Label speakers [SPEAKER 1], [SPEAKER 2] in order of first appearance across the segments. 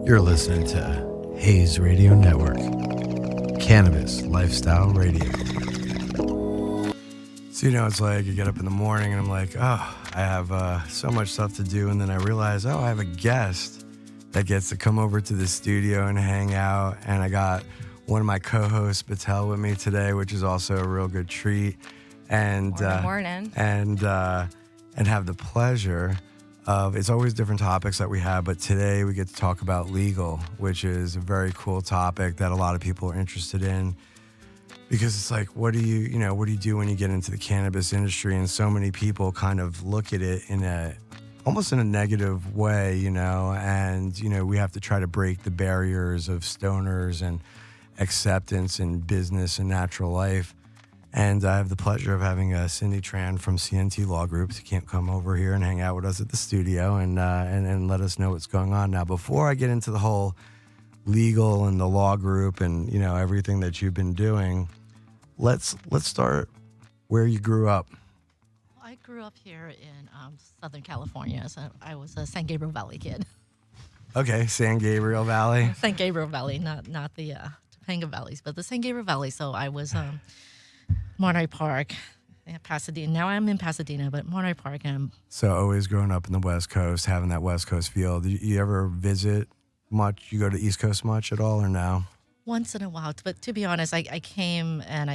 [SPEAKER 1] You're listening to Haze Radio Network, Cannabis Lifestyle Radio. So, it's like you get up in the morning and I'm like, oh, I have so much stuff to do. And then I realize, oh, I have a guest that gets to come over to the studio and hang out. And I got one of my co-hosts, Batel, with me today, which is also a real good treat. And
[SPEAKER 2] morning.
[SPEAKER 1] And have the pleasure of, it's always different topics that we have, but today we get to talk about legal, which is a very cool topic that a lot of people are interested in, because it's like, what do you do when you get into the cannabis industry? And so many people kind of look at it almost in a negative way, and, we have to try to break the barriers of stoners and acceptance in business and natural life. And I have the pleasure of having Cindy Tran from CNT Law Group to come over here and hang out with us at the studio and let us know what's going on. Now, before I get into the whole legal and the law group and, everything that you've been doing, let's start where you grew up.
[SPEAKER 3] Well, I grew up here in Southern California, so I was a San Gabriel Valley kid.
[SPEAKER 1] Okay, San Gabriel Valley.
[SPEAKER 3] San Gabriel Valley, not the Topanga Valleys, but the San Gabriel Valley. So I was Monterey Park, Pasadena. Now I'm in Pasadena, but Monterey Park.
[SPEAKER 1] So always growing up in the West Coast, having that West Coast feel. Did you ever visit much? You go to East Coast much at all, or no?
[SPEAKER 3] Once in a while, but to be honest, I came and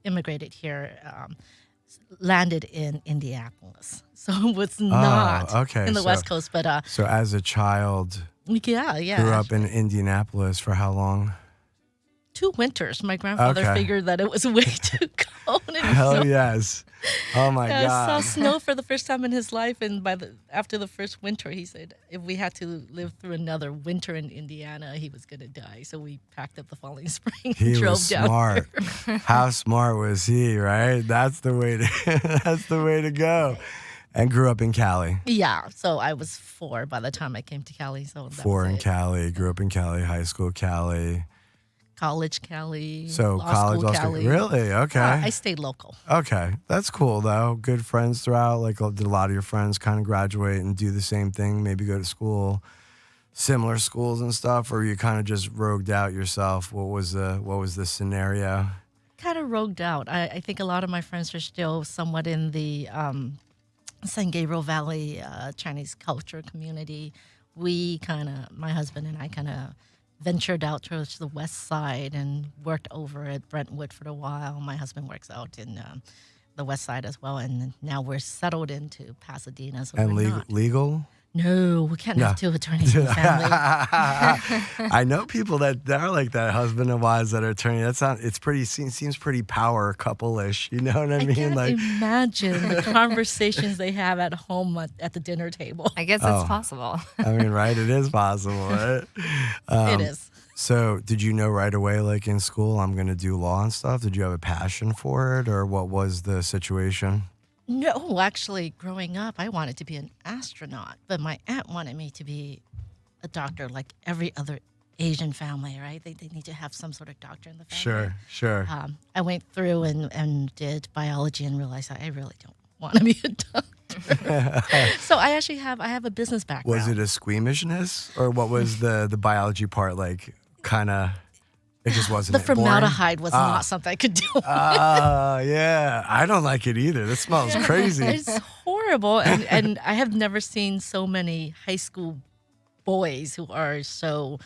[SPEAKER 3] immigrated here, landed in Indianapolis, so it was not in the West Coast. But
[SPEAKER 1] so as a child,
[SPEAKER 3] yeah,
[SPEAKER 1] grew up in Indianapolis for how long?
[SPEAKER 3] 2 winters. My grandfather figured that it was way too cold.
[SPEAKER 1] Hell yes. Oh my God.
[SPEAKER 3] I saw snow for the first time in his life, and after the first winter, he said if we had to live through another winter in Indiana, he was going to die. So we packed up the following spring and drove
[SPEAKER 1] was
[SPEAKER 3] down.
[SPEAKER 1] Smart. How smart was he, right? That's the way to go. And grew up in Cali.
[SPEAKER 3] Yeah, so I was 4 by the time I came to Cali. So
[SPEAKER 1] 4 in Cali. Grew up in Cali, high school Cali.
[SPEAKER 3] College Cali,
[SPEAKER 1] so
[SPEAKER 3] law
[SPEAKER 1] college,
[SPEAKER 3] school Cali.
[SPEAKER 1] Really? Okay.
[SPEAKER 3] I stayed local.
[SPEAKER 1] Okay, that's cool though. Good friends throughout. Like, did a lot of your friends kind of graduate and do the same thing? Maybe go to school, similar schools and stuff, or you kind of just rogued out yourself? What was the scenario?
[SPEAKER 3] Kind of rogued out. I think a lot of my friends are still somewhat in the San Gabriel Valley Chinese culture community. My husband and I kind of ventured out towards the west side and worked over at Brentwood for a while. My husband works out in the west side as well, and now we're settled into Pasadena. So
[SPEAKER 1] and legal?
[SPEAKER 3] No, we can't have 2 attorneys in the family.
[SPEAKER 1] I know people that are like that, husband and wives that are attorneys. Seems pretty power couple-ish. You know what I mean?
[SPEAKER 3] Can't imagine the conversations they have at home at the dinner table.
[SPEAKER 2] I guess it's possible.
[SPEAKER 1] I mean, right? It is possible, right?
[SPEAKER 3] It is.
[SPEAKER 1] So did you know right away, like in school, I'm going to do law and stuff? Did you have a passion for it, or what was the situation?
[SPEAKER 3] No, actually, growing up, I wanted to be an astronaut, but my aunt wanted me to be a doctor like every other Asian family, right? They need to have some sort of doctor in the family.
[SPEAKER 1] Sure.
[SPEAKER 3] I went through and did biology and realized I really don't want to be a doctor. So I have a business background.
[SPEAKER 1] Was it a squeamishness, or what was the biology part like? Kind of. It just wasn't.
[SPEAKER 3] The formaldehyde was not something I could do.
[SPEAKER 1] Yeah. I don't like it either. This smells crazy.
[SPEAKER 3] It's horrible. And I have never seen so many high school boys who are so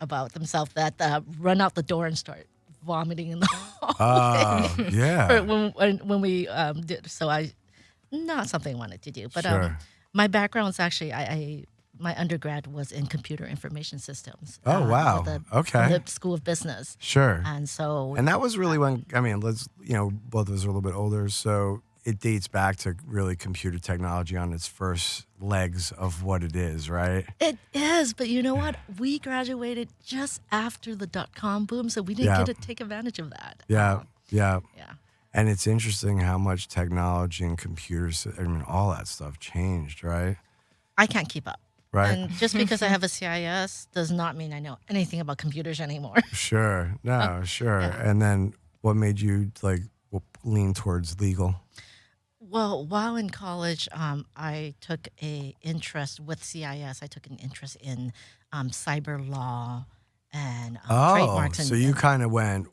[SPEAKER 3] about themselves that run out the door and start vomiting in the hallway.
[SPEAKER 1] Yeah.
[SPEAKER 3] when we did. So not something I wanted to do. But
[SPEAKER 1] sure.
[SPEAKER 3] My background is actually, my undergrad was in computer information systems.
[SPEAKER 1] Oh, wow. Okay.
[SPEAKER 3] The School of Business.
[SPEAKER 1] Sure.
[SPEAKER 3] And
[SPEAKER 1] that was really when, both of us are a little bit older, so it dates back to really computer technology on its first legs of what it is, right?
[SPEAKER 3] It is, but you know what? We graduated just after the .com boom, so we didn't get to take advantage of that.
[SPEAKER 1] Yeah. And it's interesting how much technology and computers, all that stuff changed, right?
[SPEAKER 3] I can't keep up.
[SPEAKER 1] Right.
[SPEAKER 3] And just because I have a CIS does not mean I know anything about computers anymore.
[SPEAKER 1] Sure. No, sure.
[SPEAKER 3] Yeah.
[SPEAKER 1] And then what made you lean towards legal?
[SPEAKER 3] Well, while in college, I took a interest with CIS. I took an interest in cyber law and
[SPEAKER 1] Oh,
[SPEAKER 3] trademarks,
[SPEAKER 1] so you kind of went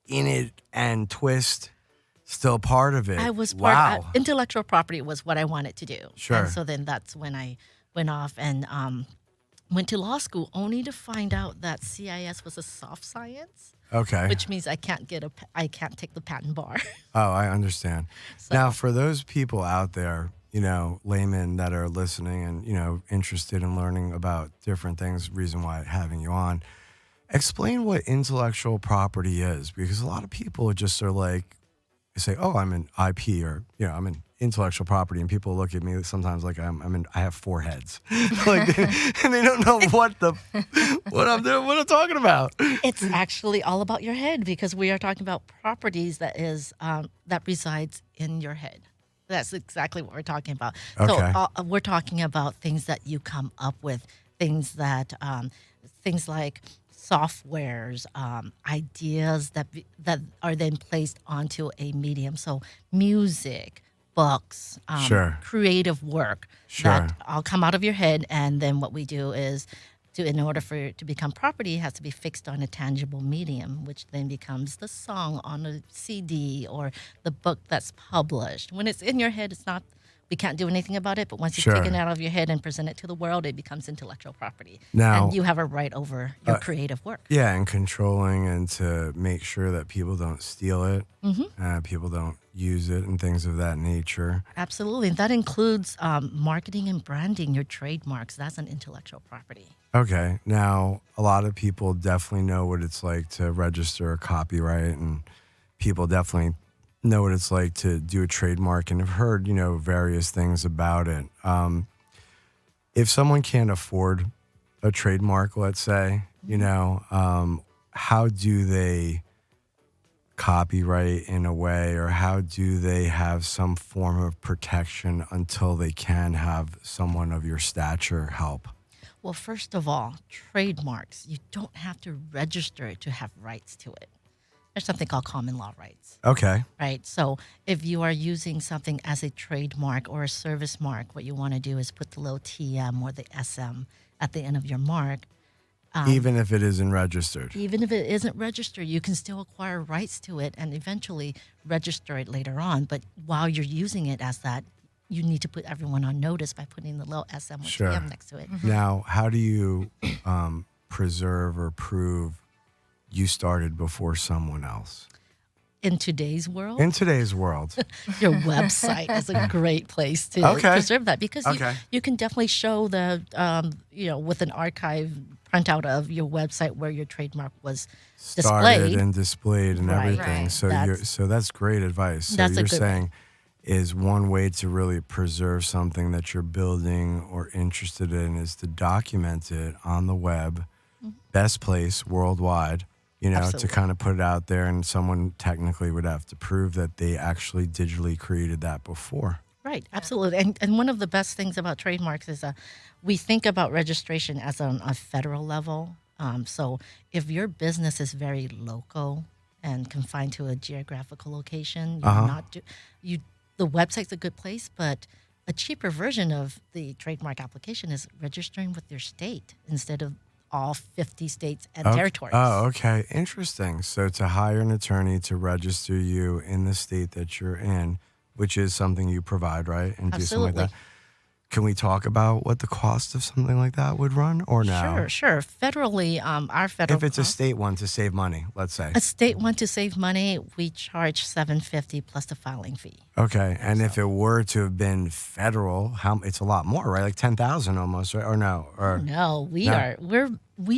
[SPEAKER 1] in it and twist, still part of
[SPEAKER 3] I
[SPEAKER 1] it.
[SPEAKER 3] was
[SPEAKER 1] Wow.
[SPEAKER 3] intellectual property was what I wanted to do. And
[SPEAKER 1] Sure.
[SPEAKER 3] so then that's when I went off and went to law school only to find out that CIS was a soft science,
[SPEAKER 1] Okay.
[SPEAKER 3] which means I can't take the patent bar.
[SPEAKER 1] Oh, I understand.
[SPEAKER 3] So
[SPEAKER 1] Now, for those people out there, laymen that are listening and, interested in learning about different things, reason why having you on, explain what intellectual property is, because a lot of people just are like, they say, "Oh, I'm in IP," or I'm in intellectual property, and people look at me sometimes like I have four heads, like, and they don't know what I'm doing, what I'm talking about.
[SPEAKER 3] it's actually all about your head because we are talking about properties that resides in your head. That's exactly what we're talking about.
[SPEAKER 1] Okay.
[SPEAKER 3] So we're talking about things that you come up with, things like softwares, ideas that are then placed onto a medium. So music, books,
[SPEAKER 1] Sure.
[SPEAKER 3] creative work
[SPEAKER 1] Sure.
[SPEAKER 3] that all come out of your head, and then what we do is in order for it to become property, it has to be fixed on a tangible medium, which then becomes the song on a CD or the book that's published. When it's in your head, we can't do anything about it, but once you've taken it
[SPEAKER 1] Sure.
[SPEAKER 3] out of your head and present it to the world, it becomes intellectual property.
[SPEAKER 1] Now,
[SPEAKER 3] And you have a right over your creative work.
[SPEAKER 1] yeah, and controlling and to make sure that people don't steal it, people don't use it, and things of that nature.
[SPEAKER 3] Absolutely. And that includes marketing and branding, your trademarks. That's an intellectual property.
[SPEAKER 1] Okay. Now, a lot of people definitely know what it's like to register a copyright, and people definitely know what it's like to do a trademark and have heard, various things about it. If someone can't afford a trademark, let's say, how do they copyright in a way, or how do they have some form of protection until they can have someone of your stature help?
[SPEAKER 3] Well, first of all, trademarks, you don't have to register it to have rights to it. There's something called common law rights,
[SPEAKER 1] Okay.
[SPEAKER 3] right? So if you are using something as a trademark or a service mark, what you want to do is put the little TM or the SM at the end of your mark.
[SPEAKER 1] Even if it isn't registered.
[SPEAKER 3] Even if it isn't registered, you can still acquire rights to it and eventually register it later on. But while you're using it as that, you need to put everyone on notice by putting the little SM or
[SPEAKER 1] Sure.
[SPEAKER 3] TM next to it.
[SPEAKER 1] Now, how do you preserve or prove you started before someone else?
[SPEAKER 3] In today's world,
[SPEAKER 1] In today's world.
[SPEAKER 3] your website is a great place to
[SPEAKER 1] Okay.
[SPEAKER 3] preserve that because
[SPEAKER 1] Okay.
[SPEAKER 3] you can definitely show with an archive printout of your website where your trademark was
[SPEAKER 1] Started
[SPEAKER 3] displayed.
[SPEAKER 1] and displayed and
[SPEAKER 3] Right.
[SPEAKER 1] everything.
[SPEAKER 2] Right.
[SPEAKER 1] So that's great advice. So
[SPEAKER 3] That's a
[SPEAKER 1] you're
[SPEAKER 3] good way.
[SPEAKER 1] saying is one way to really preserve something that you're building or interested in is to document it on the web, best place worldwide, to
[SPEAKER 3] Absolutely.
[SPEAKER 1] kind of put it out there, and someone technically would have to prove that they actually digitally created that before.
[SPEAKER 3] Right, absolutely. And one of the best things about trademarks is we think about registration as on a federal level. So if your business is very local and confined to a geographical location, you're not the website's a good place, but a cheaper version of the trademark application is registering with your state instead of all 50 states and territories.
[SPEAKER 1] Oh, okay. Interesting. So to hire an attorney to register you in the state that you're in, which is something you provide, right? And do something like that.
[SPEAKER 3] Absolutely.
[SPEAKER 1] Can we talk about what the cost of something like that would run, or no?
[SPEAKER 3] Sure. Federally, our federal
[SPEAKER 1] If it's a state one to save money, let's say.
[SPEAKER 3] a state one to save money, we charge $750 plus the filing fee.
[SPEAKER 1] Okay. And if it were to have been federal, it's a lot more, right? Like 10,000 almost, right? Or no? Or
[SPEAKER 3] No, we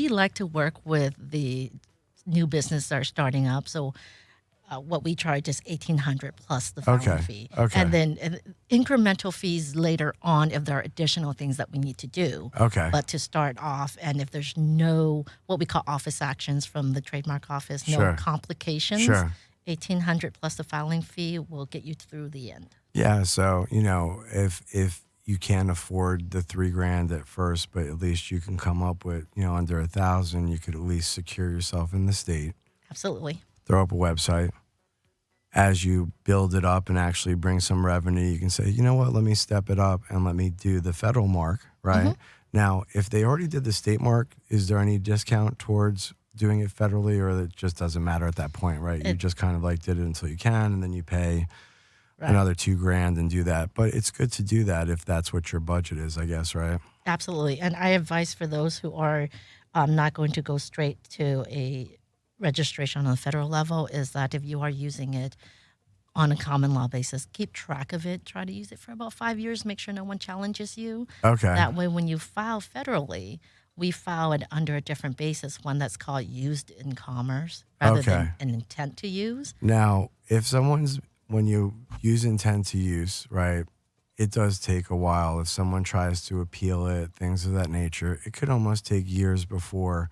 [SPEAKER 3] like to work with the new business that are starting up. So what we charge is $1,800 plus the filing
[SPEAKER 1] Okay,
[SPEAKER 3] fee,
[SPEAKER 1] okay.
[SPEAKER 3] and then incremental fees later on if there are additional things that we need to do.
[SPEAKER 1] Okay.
[SPEAKER 3] But to start off, and if there's no what we call office actions from the trademark office,
[SPEAKER 1] Sure.
[SPEAKER 3] no complications,
[SPEAKER 1] Sure.
[SPEAKER 3] $1,800 plus the filing fee will get you through the end.
[SPEAKER 1] Yeah. So, if you can't afford the $3,000 at first, but at least you can come up with, under 1,000, you could at least secure yourself in the state,
[SPEAKER 3] Absolutely.
[SPEAKER 1] throw up a website, as you build it up and actually bring some revenue, you can say, you know what, let me step it up and let me do the federal mark, right? Now, if they already did the state mark, is there any discount towards doing it federally, or it just doesn't matter at that point, right? You just kind of like did it until you can, and then you pay another $2,000 and do that. But it's good to do that if that's what your budget is, I guess, right?
[SPEAKER 3] Absolutely. And I advise for those who are not going to go straight to a registration on the federal level is that if you are using it on a common law basis, keep track of it. Try to use it for about 5 years. Make sure no one challenges you.
[SPEAKER 1] Okay.
[SPEAKER 3] That way, when you file federally, we file it under a different basis, one that's called used in commerce rather than an intent to use.
[SPEAKER 1] Now, if when you use intent to use, right, it does take a while. If someone tries to appeal it, things of that nature, it could almost take years before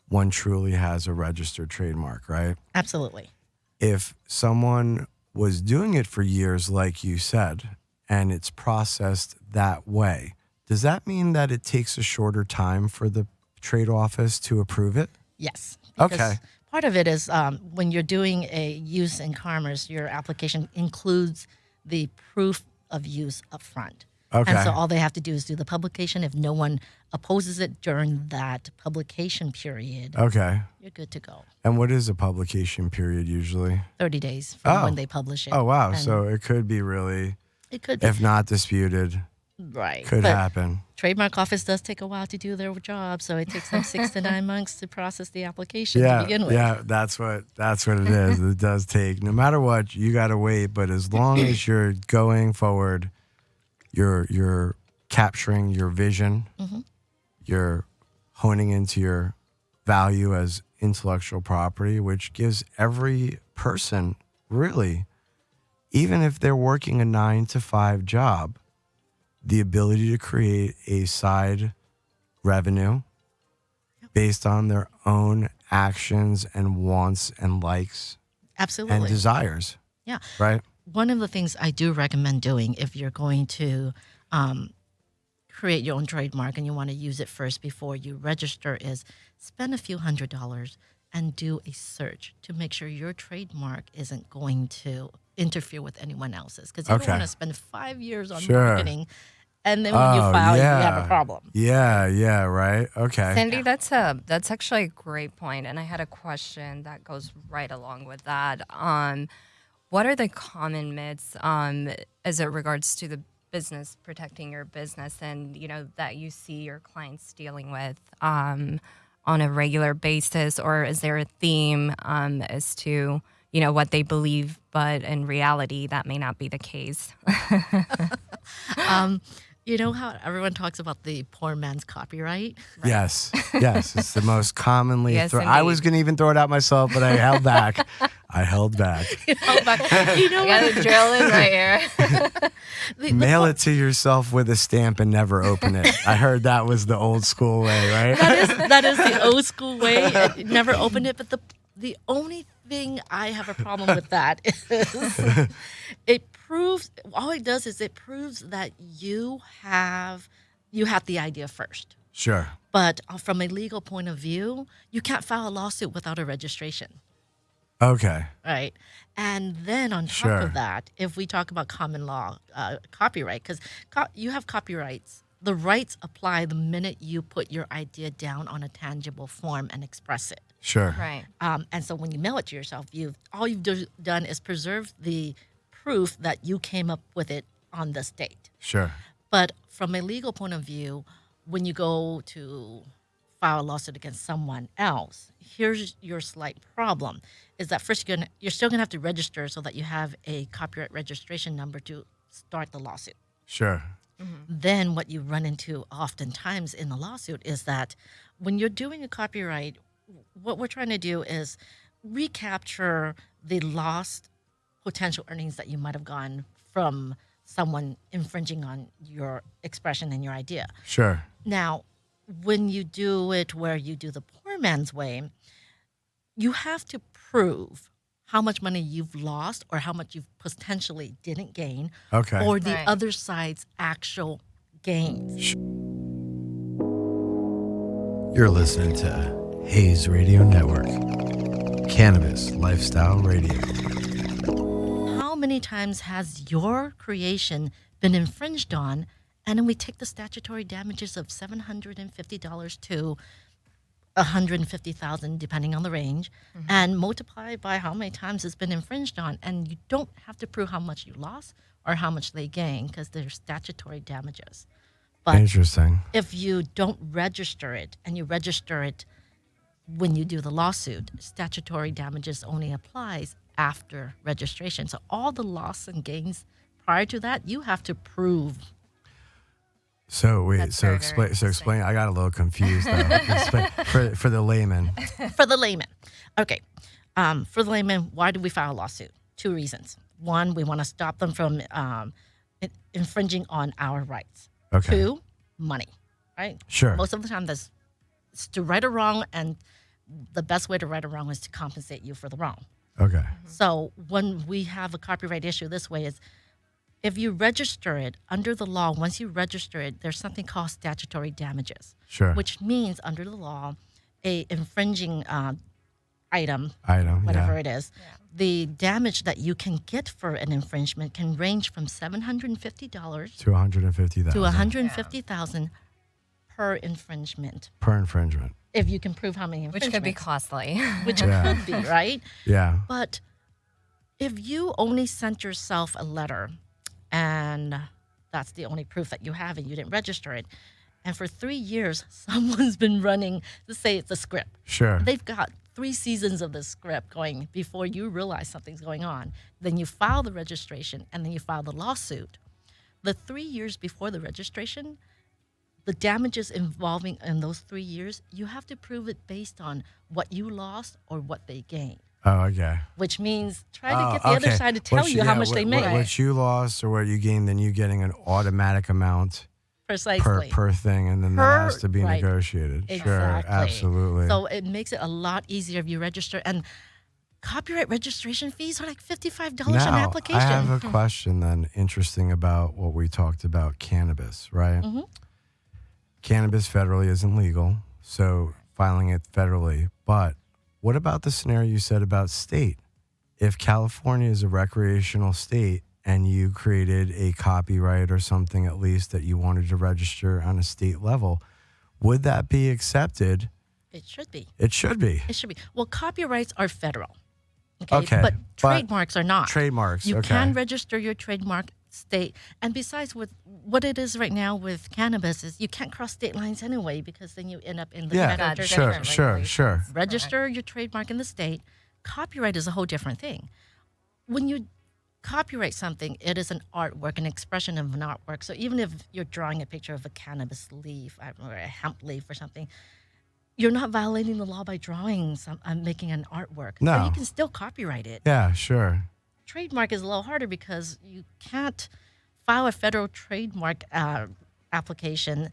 [SPEAKER 1] one truly has a registered trademark, right?
[SPEAKER 3] Absolutely.
[SPEAKER 1] If someone was doing it for years, like you said, and it's processed that way, does that mean that it takes a shorter time for the trade office to approve it?
[SPEAKER 3] Yes.
[SPEAKER 1] Okay.
[SPEAKER 3] Part of it is when you're doing a use in commerce, your application includes the proof of use up front.
[SPEAKER 1] Okay.
[SPEAKER 3] And so all they have to do is do the publication. If no one opposes it during that publication period,
[SPEAKER 1] Okay.
[SPEAKER 3] you're good to go.
[SPEAKER 1] And what is a publication period usually?
[SPEAKER 3] 30 days from when they publish it.
[SPEAKER 1] Oh, wow.
[SPEAKER 3] And
[SPEAKER 1] So it could be really,
[SPEAKER 3] it could be.
[SPEAKER 1] if not disputed,
[SPEAKER 3] Right.
[SPEAKER 1] could
[SPEAKER 3] But
[SPEAKER 1] happen.
[SPEAKER 3] Trademark office does take a while to do their job, so it takes them 6 to 9 months to process the application to begin with.
[SPEAKER 1] Yeah, that's what it is. It does take, no matter what, you got to wait. But as long as you're going forward, you're capturing your vision, you're honing into your value as intellectual property, which gives every person really, even if they're working a 9-to-5 job, the ability to create a side revenue based on their own actions and wants and likes
[SPEAKER 3] Absolutely.
[SPEAKER 1] and desires.
[SPEAKER 3] Yeah.
[SPEAKER 1] Right?
[SPEAKER 3] One of the things I do recommend doing if you're going to create your own trademark and you want to use it first before you register is spend a few $100s and do a search to make sure your trademark isn't going to interfere with anyone else's. Because you don't want to spend 5 years on marketing and then when you file, you have a problem.
[SPEAKER 1] Yeah, right. Okay.
[SPEAKER 2] Cindy, that's actually a great point, and I had a question that goes right along with that. What are the common myths as it regards to the business, protecting your business, and that you see your clients dealing with on a regular basis, or is there a theme as to what they believe, but in reality that may not be the case?
[SPEAKER 3] You know how everyone talks about the poor man's copyright?
[SPEAKER 1] Right? Yes, it's the most commonly I was going to even throw it out myself, but I held back.
[SPEAKER 3] You know
[SPEAKER 2] I got to drill in right here.
[SPEAKER 1] Mail it to yourself with a stamp and never open it. I heard that was the old school way, right?
[SPEAKER 3] That is the old school way. Never opened it, but the only thing I have a problem with that is all it does is it proves that you have the idea first.
[SPEAKER 1] Sure.
[SPEAKER 3] But from a legal point of view, you can't file a lawsuit without a registration.
[SPEAKER 1] Okay.
[SPEAKER 3] Right. And then on top of that, if we talk about common law copyright, because you have copyrights, the rights apply the minute you put your idea down on a tangible form and express it.
[SPEAKER 1] Sure.
[SPEAKER 2] Right.
[SPEAKER 3] And so when you mail it to yourself, all you've done is preserve the proof that you came up with it on this date.
[SPEAKER 1] Sure.
[SPEAKER 3] But from a legal point of view, when you go to file a lawsuit against someone else, here's your slight problem, is that first you're still going to have to register so that you have a copyright registration number to start the lawsuit.
[SPEAKER 1] Sure.
[SPEAKER 3] Mm-hmm. Then what you run into oftentimes in the lawsuit is that when you're doing a copyright, what we're trying to do is recapture the lost potential earnings that you might have gotten from someone infringing on your expression and your idea.
[SPEAKER 1] Sure.
[SPEAKER 3] Now, when you do it where you do the poor man's way, you have to prove how much money you've lost or how much you potentially didn't gain, or the other side's actual gains.
[SPEAKER 1] You're listening to Haze Radio Network, Cannabis Lifestyle Radio.
[SPEAKER 3] many times has your creation been infringed on? And then we take the statutory damages of $750 to $150,000, depending on the range, and multiply by how many times it's been infringed on. And you don't have to prove how much you lost or how much they gain because they're statutory damages. But
[SPEAKER 1] Interesting.
[SPEAKER 3] if you don't register it and you register it when you do the lawsuit, statutory damages only applies after registration. So all the loss and gains prior to that, you have to prove.
[SPEAKER 1] So wait,
[SPEAKER 2] That's
[SPEAKER 1] so
[SPEAKER 2] very,
[SPEAKER 1] explain.
[SPEAKER 2] very
[SPEAKER 1] So explain. I got a little confused though. for the layman.
[SPEAKER 3] For the layman. Okay. For the layman, why do we file a lawsuit? 2 reasons. One, we want to stop them from infringing on our rights.
[SPEAKER 1] Okay.
[SPEAKER 3] 2, money, right?
[SPEAKER 1] Sure.
[SPEAKER 3] Most of the time, it's to right or wrong, and the best way to right or wrong is to compensate you for the wrong.
[SPEAKER 1] Okay.
[SPEAKER 3] So when we have a copyright issue this way is if you register it under the law, once you register it, there's something called statutory damages,
[SPEAKER 1] Sure.
[SPEAKER 3] which means under the law, a infringing item,
[SPEAKER 1] Item.
[SPEAKER 3] whatever
[SPEAKER 1] Yeah.
[SPEAKER 3] it is, the damage that you can get for an infringement can range from $750
[SPEAKER 1] To 150,000.
[SPEAKER 3] to $150,000 per infringement.
[SPEAKER 1] Per infringement.
[SPEAKER 3] If you can prove how many
[SPEAKER 2] Which
[SPEAKER 3] infringements.
[SPEAKER 2] could be costly.
[SPEAKER 3] Which
[SPEAKER 1] Yeah.
[SPEAKER 3] could be, right?
[SPEAKER 1] Yeah.
[SPEAKER 3] But if you only sent yourself a letter and that's the only proof that you have and you didn't register it, and for 3 years, someone's been running, let's say it's a script.
[SPEAKER 1] Sure.
[SPEAKER 3] They've got 3 seasons of this script going before you realize something's going on. Then you file the registration and then you file the lawsuit. The 3 years before the registration, the damages involving in those 3 years, you have to prove it based on what you lost or what they gained.
[SPEAKER 1] Oh, okay.
[SPEAKER 3] Which means try to get the other side to tell you how much they made.
[SPEAKER 1] What you lost or what you gained, then you getting an automatic amount
[SPEAKER 3] Precisely.
[SPEAKER 1] per thing, and then that has to be
[SPEAKER 3] right.
[SPEAKER 1] negotiated. Sure,
[SPEAKER 3] Exactly.
[SPEAKER 1] absolutely.
[SPEAKER 3] So it makes it a lot easier if you register. And copyright registration fees are like $55 an
[SPEAKER 1] Now,
[SPEAKER 3] application.
[SPEAKER 1] I have a question then, interesting about what we talked about, cannabis, right?
[SPEAKER 3] Mm-hmm.
[SPEAKER 1] Cannabis federally isn't legal, so filing it federally. But what about the scenario you said about state? If California is a recreational state and you created a copyright or something at least that you wanted to register on a state level, would that be accepted?
[SPEAKER 3] It should be.
[SPEAKER 1] It should be.
[SPEAKER 3] It should be. Well, copyrights are federal.
[SPEAKER 1] Okay,
[SPEAKER 3] But
[SPEAKER 1] but
[SPEAKER 3] trademarks are not.
[SPEAKER 1] Trademarks,
[SPEAKER 3] You
[SPEAKER 1] okay.
[SPEAKER 3] can register your trademark state. And besides, with what it is right now with cannabis is you can't cross state lines anyway because then you end up in the
[SPEAKER 1] Yeah,
[SPEAKER 3] federal
[SPEAKER 2] That's
[SPEAKER 1] sure,
[SPEAKER 3] jurisdiction.
[SPEAKER 1] sure.
[SPEAKER 3] Register your trademark in the state. Copyright is a whole different thing. When you copyright something, it is an artwork, an expression of an artwork. So even if you're drawing a picture of a cannabis leaf or a hemp leaf or something, you're not violating the law by drawing making an artwork. So
[SPEAKER 1] No.
[SPEAKER 3] you can still copyright it.
[SPEAKER 1] Yeah, sure.
[SPEAKER 3] Trademark is a little harder because you can't file a federal trademark application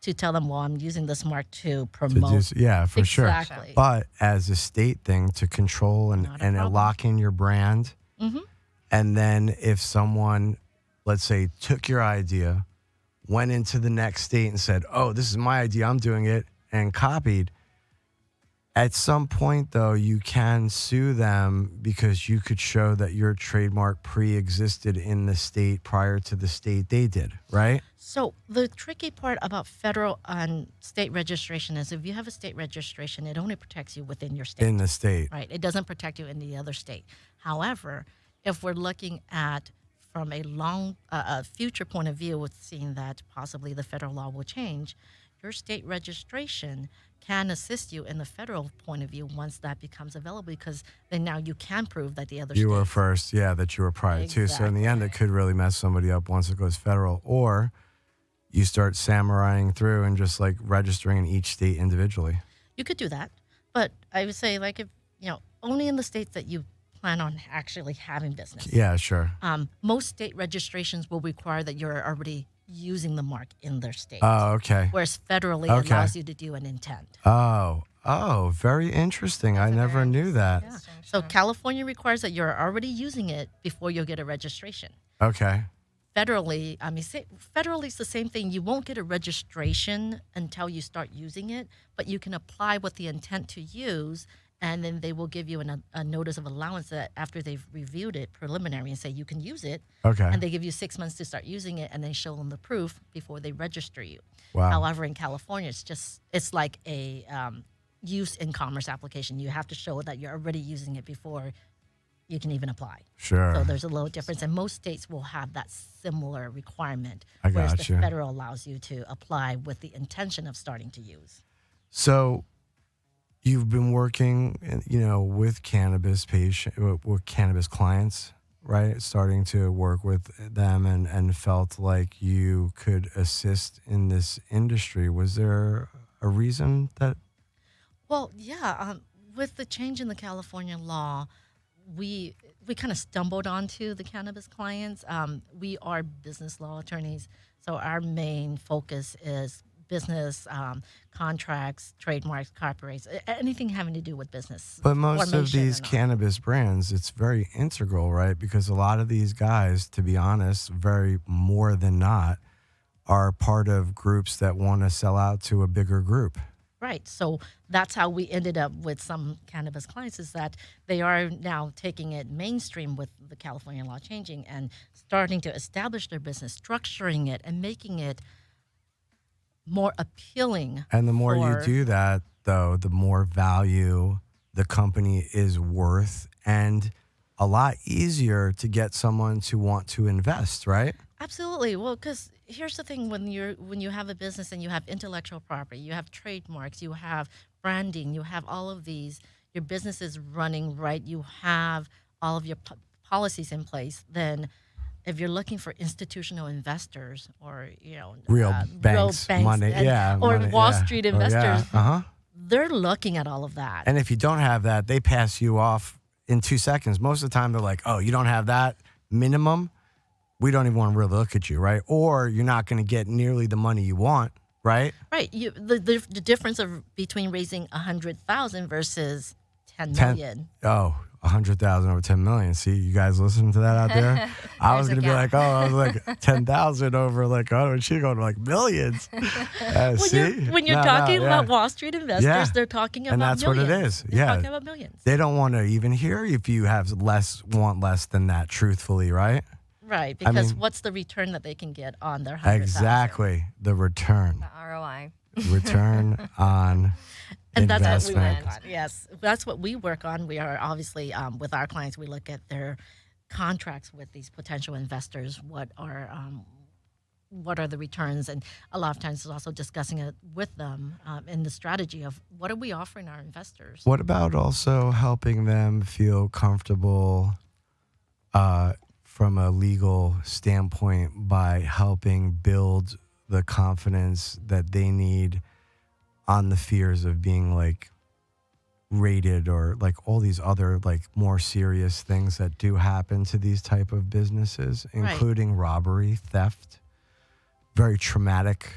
[SPEAKER 3] to tell them, well, I'm using this mark to promote.
[SPEAKER 1] Yeah, for sure.
[SPEAKER 3] Exactly.
[SPEAKER 1] But as a state thing to control and
[SPEAKER 3] Not a problem.
[SPEAKER 1] lock in your brand,
[SPEAKER 3] Mm-hmm.
[SPEAKER 1] and then if someone, let's say, took your idea, went into the next state and said, oh, this is my idea, I'm doing it, and copied, at some point, though, you can sue them because you could show that your trademark pre-existed in the state prior to the state they did, right?
[SPEAKER 3] So the tricky part about federal and state registration is if you have a state registration, it only protects you within your state.
[SPEAKER 1] In the state.
[SPEAKER 3] Right. It doesn't protect you in the other state. However, if we're looking at from a long future point of view with seeing that possibly the federal law will change, your state registration can assist you in the federal point of view once that becomes available because then now you can prove that the other
[SPEAKER 1] You were
[SPEAKER 3] states-
[SPEAKER 1] first, yeah, that you were prior to. So in the end, it could really mess somebody up once it goes federal. Or you start samuraiing through and just like registering in each state individually.
[SPEAKER 3] You could do that, but I would say like if only in the states that you plan on actually having business.
[SPEAKER 1] Yeah, sure.
[SPEAKER 3] Most state registrations will require that you're already using the mark in their state,
[SPEAKER 1] Oh, okay.
[SPEAKER 3] whereas federally
[SPEAKER 1] Okay.
[SPEAKER 3] allows you to do an intent.
[SPEAKER 1] Oh, very interesting. I never knew that.
[SPEAKER 3] Yeah. So California requires that you're already using it before you'll get a registration.
[SPEAKER 1] Okay.
[SPEAKER 3] Federally, federally it's the same thing. You won't get a registration until you start using it, but you can apply with the intent to use, and then they will give you a notice of allowance that after they've reviewed it preliminary and say you can use it.
[SPEAKER 1] Okay.
[SPEAKER 3] And they give you 6 months to start using it, and then show them the proof before they register you.
[SPEAKER 1] Wow.
[SPEAKER 3] However, in California, it's like a use in commerce application. You have to show that you're already using it before you can even apply.
[SPEAKER 1] Sure.
[SPEAKER 3] So there's a little difference, and most states will have that similar requirement,
[SPEAKER 1] I
[SPEAKER 3] whereas
[SPEAKER 1] got
[SPEAKER 3] the
[SPEAKER 1] you.
[SPEAKER 3] federal allows you to apply with the intention of starting to use.
[SPEAKER 1] So you've been working, with cannabis with cannabis clients, right? Starting to work with them and felt like you could assist in this industry. Was there a reason that?
[SPEAKER 3] Well, yeah. With the change in the California law, we kind of stumbled onto the cannabis clients. We are business law attorneys, so our main focus is business contracts, trademarks, copyrights, anything having to do with business.
[SPEAKER 1] But most of
[SPEAKER 3] formation
[SPEAKER 1] these
[SPEAKER 3] and all.
[SPEAKER 1] cannabis brands, it's very integral, right? Because a lot of these guys, to be honest, very more than not, are part of groups that want to sell out to a bigger group.
[SPEAKER 3] Right. So that's how we ended up with some cannabis clients, is that they are now taking it mainstream with the California law changing and starting to establish their business, structuring it, and making it more appealing.
[SPEAKER 1] And the more you
[SPEAKER 3] for-
[SPEAKER 1] do that, though, the more value the company is worth, and a lot easier to get someone to want to invest, right?
[SPEAKER 3] Absolutely. Well, because here's the thing: when you have a business and you have intellectual property, you have trademarks, you have branding, you have all of these, your business is running right, you have all of your policies in place. Then, if you're looking for institutional investors or
[SPEAKER 1] Real banks, money,
[SPEAKER 3] or
[SPEAKER 1] money,
[SPEAKER 3] Wall
[SPEAKER 1] yeah.
[SPEAKER 3] Street
[SPEAKER 1] Oh,
[SPEAKER 3] investors,
[SPEAKER 1] yeah. Uh-huh.
[SPEAKER 3] they're looking at all of that.
[SPEAKER 1] And if you don't have that, they pass you off in 2 seconds. Most of the time, they're like, "Oh, you don't have that minimum? We don't even want to really look at you, right? Or you're not going to get nearly the money you want, right?"
[SPEAKER 3] Right. The difference between raising 100,000 versus 10 million.
[SPEAKER 1] 100,000 over 10 million. See, you guys listening to that out there? I was
[SPEAKER 2] There's a
[SPEAKER 1] going to be like,
[SPEAKER 2] gap.
[SPEAKER 1] I was like 10,000 over like, and she going to like millions.
[SPEAKER 3] When you're talking about Wall Street investors,
[SPEAKER 1] Yeah.
[SPEAKER 3] they're talking about
[SPEAKER 1] And that's
[SPEAKER 3] millions.
[SPEAKER 1] what it is.
[SPEAKER 3] They're
[SPEAKER 1] Yeah.
[SPEAKER 3] talking about millions.
[SPEAKER 1] They don't want to even hear if you want less than that, truthfully, right?
[SPEAKER 3] Right, because
[SPEAKER 1] mean-
[SPEAKER 3] what's the return that they can get on their 100,000?
[SPEAKER 1] Exactly. The return.
[SPEAKER 2] The ROI.
[SPEAKER 1] Return on
[SPEAKER 3] And that's what we
[SPEAKER 1] investment.
[SPEAKER 3] work on. Yes, that's what we work on. We are obviously with our clients. We look at their contracts with these potential investors. What are the returns? And a lot of times, it's also discussing it with them in the strategy of what are we offering our investors.
[SPEAKER 1] What about also helping them feel comfortable from a legal standpoint by helping build the confidence that they need on the fears of being like rated or like all these other like more serious things that do happen to these type of businesses,
[SPEAKER 3] Right.
[SPEAKER 1] including robbery, theft, very traumatic,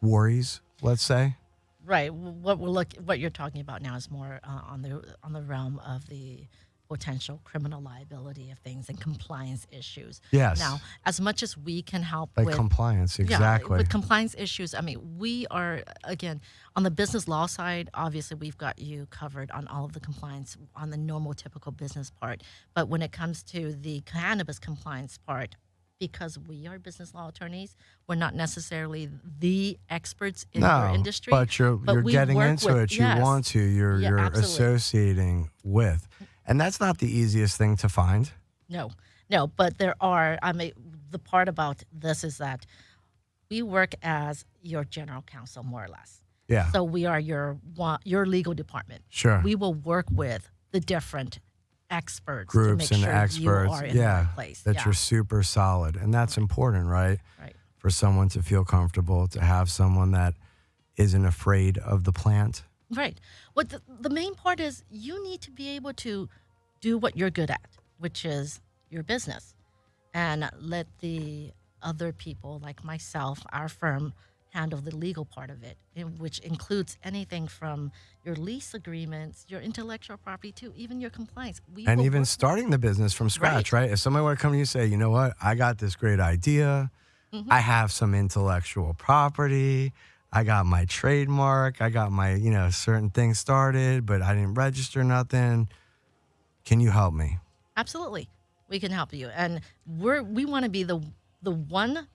[SPEAKER 1] worries, let's say.
[SPEAKER 3] Right. What you're talking about now is more on the realm of the potential criminal liability of things and compliance issues.
[SPEAKER 1] Yes.
[SPEAKER 3] Now, as much as we can help
[SPEAKER 1] Like
[SPEAKER 3] with
[SPEAKER 1] compliance,
[SPEAKER 3] Yeah,
[SPEAKER 1] exactly.
[SPEAKER 3] with compliance issues, I mean, we are, again, on the business law side, obviously we've got you covered on all of the compliance on the normal, typical business part. But when it comes to the cannabis compliance part, because we are business law attorneys, we're not necessarily the experts in our industry.
[SPEAKER 1] But you're
[SPEAKER 3] we
[SPEAKER 1] getting
[SPEAKER 3] work
[SPEAKER 1] into
[SPEAKER 3] with-
[SPEAKER 1] it. You
[SPEAKER 3] yes.
[SPEAKER 1] want to. You're
[SPEAKER 3] absolutely.
[SPEAKER 1] associating with. And that's not the easiest thing to find.
[SPEAKER 3] No, but there are, the part about this is that we work as your general counsel, more or less.
[SPEAKER 1] Yeah.
[SPEAKER 3] So we are your legal department.
[SPEAKER 1] Sure.
[SPEAKER 3] We will work with the different experts
[SPEAKER 1] Groups
[SPEAKER 3] to make
[SPEAKER 1] and
[SPEAKER 3] sure
[SPEAKER 1] experts.
[SPEAKER 3] you are in the right place.
[SPEAKER 1] That
[SPEAKER 3] Yeah.
[SPEAKER 1] you're super solid. And that's important, right?
[SPEAKER 3] Right.
[SPEAKER 1] For someone to feel comfortable, to have someone that isn't afraid of the plant.
[SPEAKER 3] Right. What the main part is, you need to be able to do what you're good at, which is your business, and let the other people like myself, our firm, handle the legal part of it, which includes anything from your lease agreements, your intellectual property, to even your compliance.
[SPEAKER 1] And
[SPEAKER 3] will
[SPEAKER 1] even
[SPEAKER 3] work
[SPEAKER 1] starting the business from scratch, right? If somebody were to come to you and say, you know what, I got this great idea.
[SPEAKER 3] Mm-hmm.
[SPEAKER 1] I have some intellectual property. I got my trademark, I got my, certain things started, but I didn't register nothing. Can you help me?
[SPEAKER 3] Absolutely, we can help you, and we want to be the one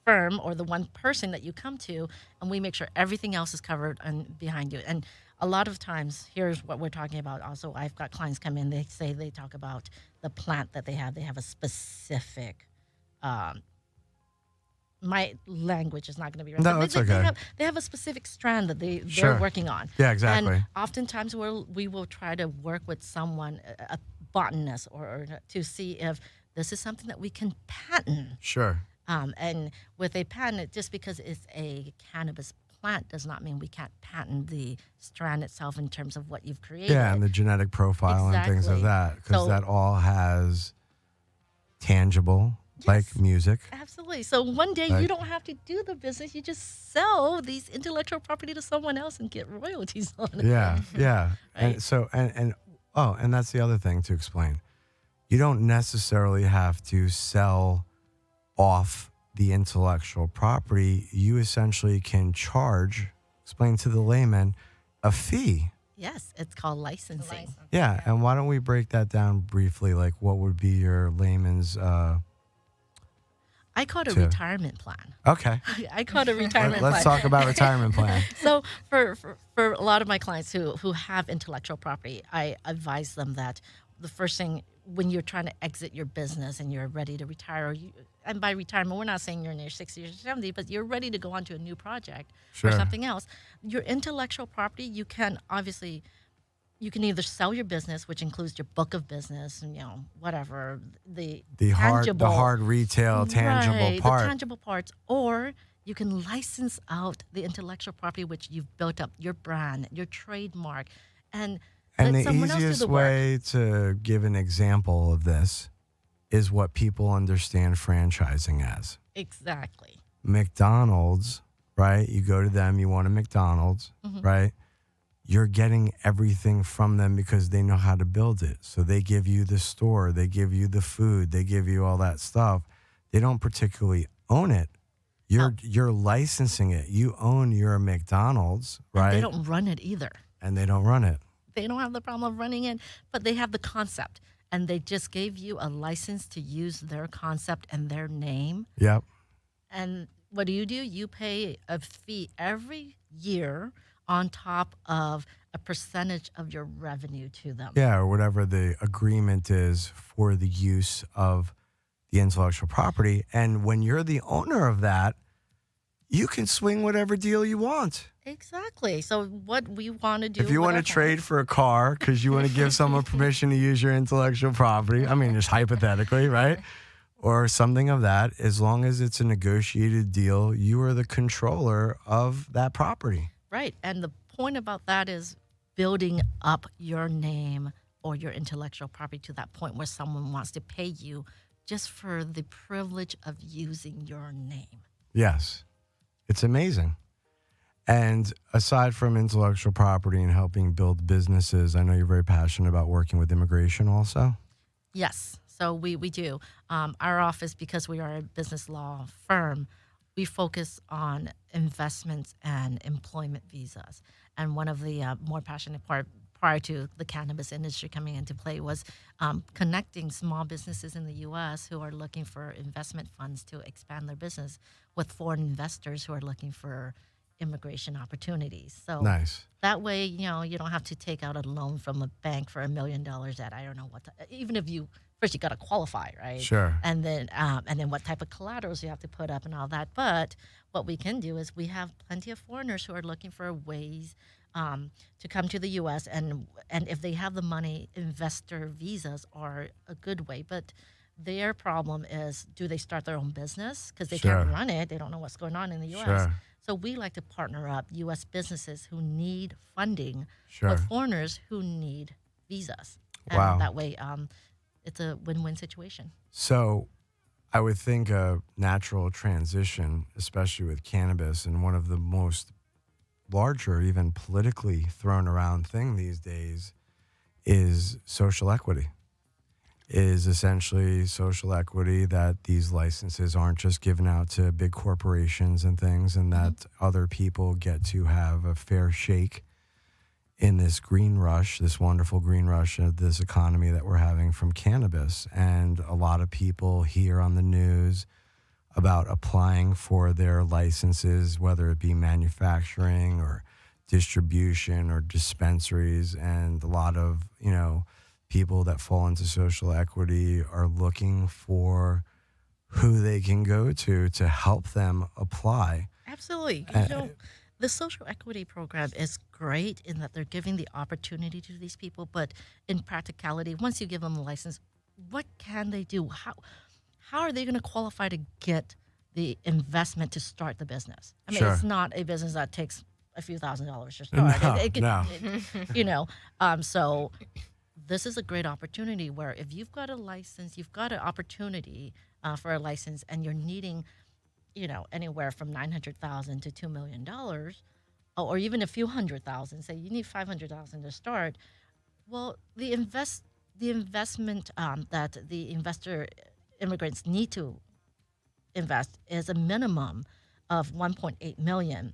[SPEAKER 3] firm or the one person that you come to, and we make sure everything else is covered and behind you. And a lot of times, here's what we're talking about. Also, I've got clients come in. They talk about the plant that they have. They have a specific. My language is not going to be right.
[SPEAKER 1] No,
[SPEAKER 3] but
[SPEAKER 1] it's okay.
[SPEAKER 3] They have a specific strand that they're
[SPEAKER 1] Sure.
[SPEAKER 3] working on.
[SPEAKER 1] Yeah, exactly.
[SPEAKER 3] And oftentimes we will try to work with someone, a botanist, or to see if this is something that we can patent.
[SPEAKER 1] Sure.
[SPEAKER 3] And with a patent, just because it's a cannabis plant does not mean we can't patent the strand itself in terms of what you've created.
[SPEAKER 1] Yeah, and the genetic profile and things of
[SPEAKER 3] Exactly.
[SPEAKER 1] that, because
[SPEAKER 3] So-
[SPEAKER 1] that all has tangible, like
[SPEAKER 3] Yes.
[SPEAKER 1] music.
[SPEAKER 3] Absolutely. So one day
[SPEAKER 1] Right.
[SPEAKER 3] you don't have to do the business. You just sell these intellectual property to someone else and get royalties on it.
[SPEAKER 1] Yeah, yeah.
[SPEAKER 3] Right.
[SPEAKER 1] And so and that's the other thing to explain. You don't necessarily have to sell off the intellectual property. You essentially can explain to the layman, a fee.
[SPEAKER 3] Yes, it's called licensing.
[SPEAKER 1] Yeah, and why don't we break that down briefly? Like, what would be your layman's?
[SPEAKER 3] I call it a
[SPEAKER 1] Sure.
[SPEAKER 3] retirement plan.
[SPEAKER 1] Okay,
[SPEAKER 3] I call it a retirement plan.
[SPEAKER 1] let's talk about retirement plan.
[SPEAKER 3] So for a lot of my clients who have intellectual property, I advise them that the first thing when you're trying to exit your business and you're ready to retire, and by retirement, we're not saying you're in your 60s or 70, but you're ready to go on to a new project
[SPEAKER 1] Sure.
[SPEAKER 3] or something else. Your intellectual property, you can either sell your business, which includes your book of business and whatever the
[SPEAKER 1] hard retail tangible
[SPEAKER 3] right,
[SPEAKER 1] part.
[SPEAKER 3] the tangible parts, or you can license out the intellectual property which you've built up, your brand, your trademark, and
[SPEAKER 1] And
[SPEAKER 3] let
[SPEAKER 1] the
[SPEAKER 3] someone else do
[SPEAKER 1] easiest
[SPEAKER 3] the work.
[SPEAKER 1] way to give an example of this is what people understand franchising as.
[SPEAKER 3] Exactly.
[SPEAKER 1] McDonald's, right? You go to them, you want a McDonald's,
[SPEAKER 3] Mm-hmm.
[SPEAKER 1] right? You're getting everything from them because they know how to build it. So they give you the store, they give you the food, they give you all that stuff. They don't particularly own it. You're licensing it. You own your McDonald's, right?
[SPEAKER 3] And they don't run it either.
[SPEAKER 1] And they don't run it.
[SPEAKER 3] They don't have the problem of running it, but they have the concept. And they just gave you a license to use their concept and their name.
[SPEAKER 1] Yep.
[SPEAKER 3] And what do? You pay a fee every year on top of a percentage of your revenue to them.
[SPEAKER 1] Yeah, or whatever the agreement is for the use of the intellectual property. And when you're the owner of that, you can swing whatever deal you want.
[SPEAKER 3] Exactly. So what we want to do,
[SPEAKER 1] If you
[SPEAKER 3] with
[SPEAKER 1] want to
[SPEAKER 3] our
[SPEAKER 1] trade
[SPEAKER 3] clients-
[SPEAKER 1] for a car because you want to give someone permission to use your intellectual property, I mean, just hypothetically, right? Or something of that, as long as it's a negotiated deal, you are the controller of that property.
[SPEAKER 3] right? And the point about that is building up your name or your intellectual property to that point where someone wants to pay you just for the privilege of using your name.
[SPEAKER 1] Yes. It's amazing. And aside from intellectual property and helping build businesses, I know you're very passionate about working with immigration also.
[SPEAKER 3] Yes, so we do. Our office, because we are a business law firm, we focus on investments and employment visas. And one of the more passionate part prior to the cannabis industry coming into play was connecting small businesses in the U.S. who are looking for investment funds to expand their business with foreign investors who are looking for immigration opportunities. So
[SPEAKER 1] Nice.
[SPEAKER 3] that way, you don't have to take out a loan from a bank for $1 million at I don't know what. Even if first you got to qualify, right?
[SPEAKER 1] Sure.
[SPEAKER 3] And then what type of collaterals you have to put up and all that. But what we can do is we have plenty of foreigners who are looking for ways to come to the U.S. and if they have the money, investor visas are a good way. But their problem is, do they start their own business? Because they
[SPEAKER 1] Sure.
[SPEAKER 3] can't run it. They don't know what's going on in the U.S.
[SPEAKER 1] Sure.
[SPEAKER 3] So we like to partner up U.S. businesses who need funding
[SPEAKER 1] Sure.
[SPEAKER 3] with foreigners who need visas. And
[SPEAKER 1] Wow.
[SPEAKER 3] that way, it's a win-win situation.
[SPEAKER 1] So I would think a natural transition, especially with cannabis, and one of the most larger, even politically thrown around thing these days is social equity. is essentially social equity, that these licenses aren't just given out to big corporations and things, and that other people get to have a fair shake in this green rush, this wonderful green rush of this economy that we're having from cannabis. And a lot of people hear on the news about applying for their licenses, whether it be manufacturing or distribution or dispensaries. And a lot of, people that fall into social equity are looking for who they can go to help them apply.
[SPEAKER 3] Absolutely. The social equity program is great in that they're giving the opportunity to these people, but in practicality, once you give them a license, what can they do? How are they going to qualify to get the investment to start the business? I mean,
[SPEAKER 1] Sure.
[SPEAKER 3] It's not a business that takes a few $1,000s to start.
[SPEAKER 1] No.
[SPEAKER 3] So this is a great opportunity where if you've got a license, you've got an opportunity for a license, and you're needing, anywhere from $900,000 to $2 million, or even a few $100,000. Say you need $500,000 to start. Well, the investment that the investor immigrants need to invest is a minimum of $1.8 million,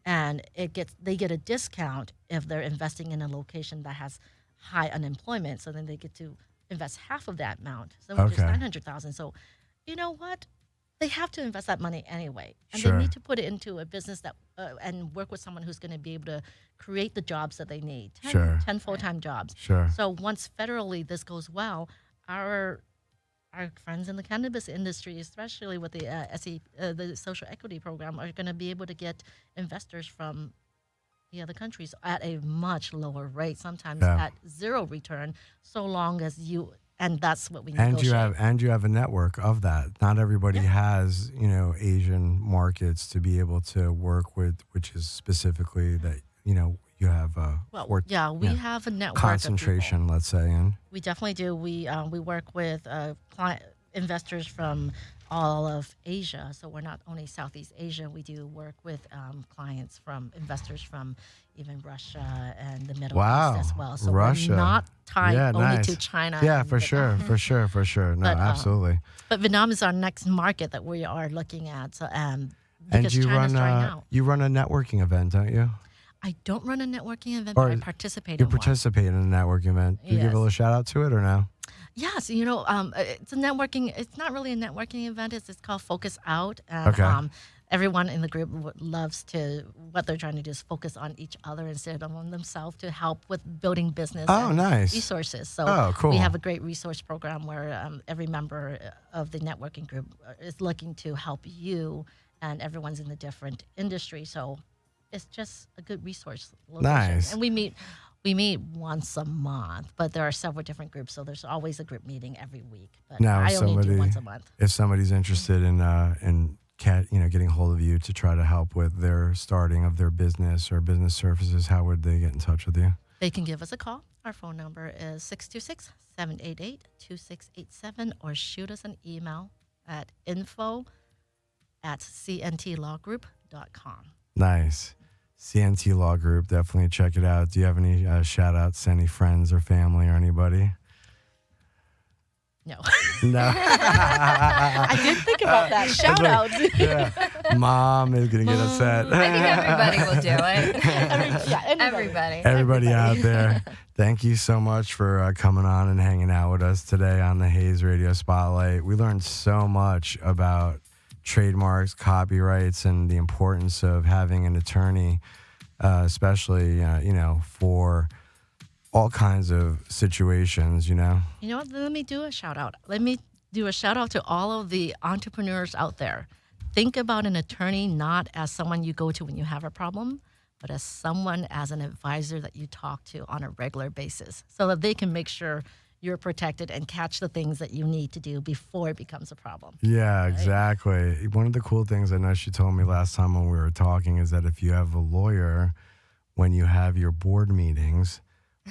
[SPEAKER 3] and they get a discount if they're investing in a location that has high unemployment. So then they get to invest half of that amount, so which is $900,000. So, you know what? They have to invest that money anyway, and
[SPEAKER 1] Sure.
[SPEAKER 3] they need to put it into a business that and work with someone who's going to be able to create the jobs that they need. 10 full-time jobs.
[SPEAKER 1] Sure.
[SPEAKER 3] So once federally this goes well, our friends in the cannabis industry, especially with the social equity program, are going to be able to get investors from the other countries at a much lower rate, sometimes at zero return, so long as you. And that's what we negotiate.
[SPEAKER 1] You have a network of that. Not everybody has, Asian markets to be able to work with, which is specifically that, you have
[SPEAKER 3] we have a network
[SPEAKER 1] concentration,
[SPEAKER 3] of people.
[SPEAKER 1] let's say. And
[SPEAKER 3] we definitely do. We work with investors from all of Asia. So we're not only Southeast Asia. We do work with investors from even Russia and the Middle East as well. So
[SPEAKER 1] Russia.
[SPEAKER 3] We're not tied only to China.
[SPEAKER 1] Yeah, for sure. No, absolutely.
[SPEAKER 3] But Vietnam is our next market that we are looking at. So,
[SPEAKER 1] and you run a networking event, don't you?
[SPEAKER 3] I don't run a networking event, but I participate in one.
[SPEAKER 1] You participate in a networking event. Do you give a little shout out to it or no?
[SPEAKER 3] Yes, it's a networking. It's not really a networking event. It's called Focus Out. And, everyone in the group loves what they're trying to do is focus on each other instead of on themselves to help with building business resources. So
[SPEAKER 1] cool.
[SPEAKER 3] We have a great resource program where every member of the networking group is looking to help you, and everyone's in the different industry. So it's just a good resource location.
[SPEAKER 1] Nice.
[SPEAKER 3] And we meet once a month, but there are several different groups, so there's always a group meeting every week. But
[SPEAKER 1] now,
[SPEAKER 3] I only do once a month.
[SPEAKER 1] If somebody's interested in getting hold of you to try to help with their starting of their business or business services, how would they get in touch with you?
[SPEAKER 3] They can give us a call. Our phone number is 626-788-2687, or shoot us an email at info@cntlawgroup.com.
[SPEAKER 1] Nice. CNT Law Group, definitely check it out. Do you have any shout outs, any friends or family or anybody?
[SPEAKER 3] No.
[SPEAKER 1] No.
[SPEAKER 3] I did think about that. Shout out.
[SPEAKER 1] Yeah. Mom is going to get upset.
[SPEAKER 2] I think everybody will do it.
[SPEAKER 3] Everybody.
[SPEAKER 1] Everybody out there, thank you so much for coming on and hanging out with us today on the Haze Radio Spotlight. We learned so much about trademarks, copyrights, and the importance of having an attorney, especially, for all kinds of situations,
[SPEAKER 3] You know what? Let me do a shout out. Let me do a shout out to all of the entrepreneurs out there. Think about an attorney not as someone you go to when you have a problem, but as an advisor that you talk to on a regular basis, so that they can make sure you're protected and catch the things that you need to do before it becomes a problem.
[SPEAKER 1] Yeah, right? Exactly. One of the cool things I know she told me last time when we were talking is that if you have a lawyer, when you have your board meetings,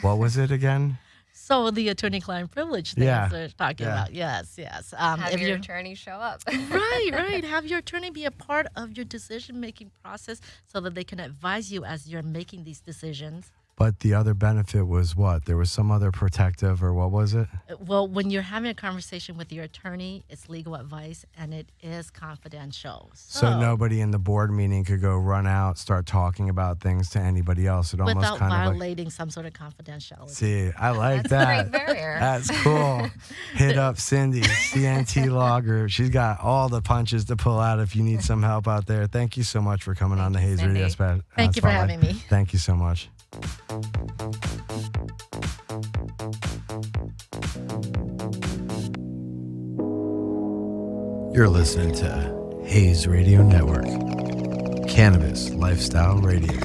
[SPEAKER 1] what was it again?
[SPEAKER 3] So the attorney-client privilege thing they're talking about. Yes.
[SPEAKER 2] Have your attorney show up.
[SPEAKER 3] Right. Have your attorney be a part of your decision-making process so that they can advise you as you're making these decisions.
[SPEAKER 1] But the other benefit was what? There was some other protective, or what was it?
[SPEAKER 3] Well, when you're having a conversation with your attorney, it's legal advice and it is confidential.
[SPEAKER 1] So nobody in the board meeting could go run out, start talking about things to anybody else. It almost
[SPEAKER 3] without
[SPEAKER 1] kind of like,
[SPEAKER 3] violating some sort of confidentiality.
[SPEAKER 1] see, I like
[SPEAKER 2] That's a
[SPEAKER 1] that.
[SPEAKER 2] great barrier.
[SPEAKER 1] That's cool. Hit up Cindy, CNT Law Group. She's got all the punches to pull out if you need some help out there. Thank you so much for coming on the
[SPEAKER 2] Thank you,
[SPEAKER 1] Haze Radio
[SPEAKER 2] Cindy.
[SPEAKER 3] Thank you for
[SPEAKER 1] Spotlight.
[SPEAKER 3] having me.
[SPEAKER 1] Thank you so much. You're listening to Haze Radio Network, Cannabis Lifestyle Radio.